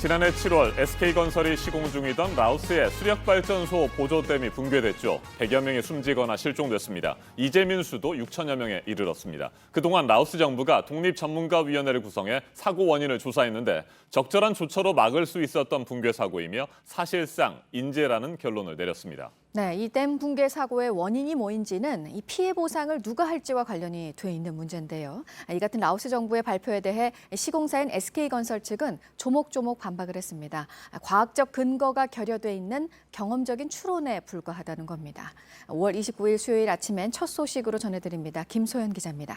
지난해 7월 SK건설이 시공 중이던 라오스의 수력발전소 보조댐이 붕괴됐죠. 100여 명이 숨지거나 실종됐습니다. 이재민 수도 6천여 명에 이르렀습니다. 그동안 라오스 정부가 독립전문가위원회를 구성해 사고 원인을 조사했는데 적절한 조처로 막을 수 있었던 붕괴 사고이며 사실상 인재라는 결론을 내렸습니다. 네, 이 댐 붕괴 사고의 원인이 뭐인지는 이 피해 보상을 누가 할지와 관련이 돼 있는 문제인데요. 이 같은 라오스 정부의 발표에 대해 시공사인 SK건설 측은 조목조목 반박을 했습니다. 과학적 근거가 결여돼 있는 경험적인 추론에 불과하다는 겁니다. 5월 29일 수요일 아침엔 첫 소식으로 전해드립니다. 김소연 기자입니다.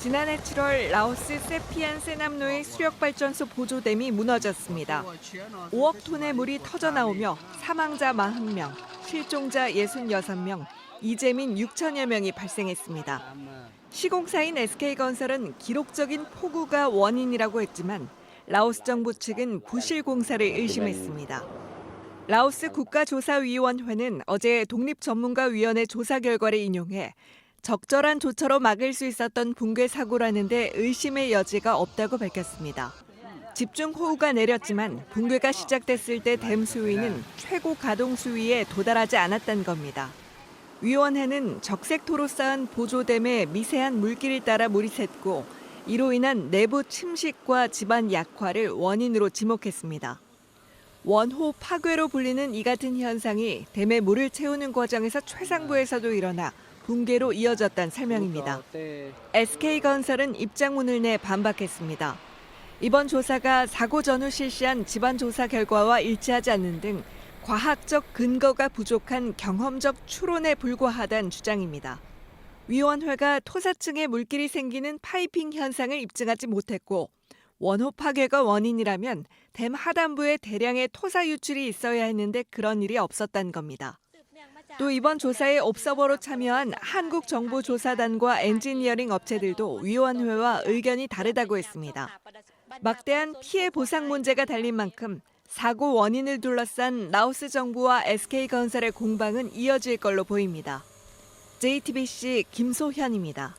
지난해 7월 라오스 세피안 세남로의 수력발전소 보조댐이 무너졌습니다. 5억 톤의 물이 터져나오며 사망자 40명, 실종자 66명, 이재민 6천여 명이 발생했습니다. 시공사인 SK건설은 기록적인 폭우가 원인이라고 했지만 라오스 정부 측은 부실 공사를 의심했습니다. 라오스 국가조사위원회는 어제 독립전문가위원회 조사 결과를 인용해 적절한 조처로 막을 수 있었던 붕괴 사고라는데 의심의 여지가 없다고 밝혔습니다. 집중호우가 내렸지만 붕괴가 시작됐을 때 댐 수위는 최고 가동 수위에 도달하지 않았다는 겁니다. 위원회는 적색토로 쌓은 보조댐에 미세한 물길을 따라 물이 샜고 이로 인한 내부 침식과 집안 약화를 원인으로 지목했습니다. 원호 파괴로 불리는 이 같은 현상이 댐에 물을 채우는 과정에서 최상부에서도 일어나 붕괴로 이어졌다는 설명입니다. SK건설은 입장문을 내 반박했습니다. 이번 조사가 사고 전후 실시한 집안 조사 결과와 일치하지 않는 등 과학적 근거가 부족한 경험적 추론에 불과하다는 주장입니다. 위원회가 토사층에 물길이 생기는 파이핑 현상을 입증하지 못했고 원호 파괴가 원인이라면 댐 하단부에 대량의 토사 유출이 있어야 했는데 그런 일이 없었다는 겁니다. 또 이번 조사에 옵서버로 참여한 한국정보조사단과 엔지니어링 업체들도 위원회와 의견이 다르다고 했습니다. 막대한 피해 보상 문제가 달린 만큼 사고 원인을 둘러싼 라오스 정부와 SK건설의 공방은 이어질 걸로 보입니다. JTBC 김소현입니다.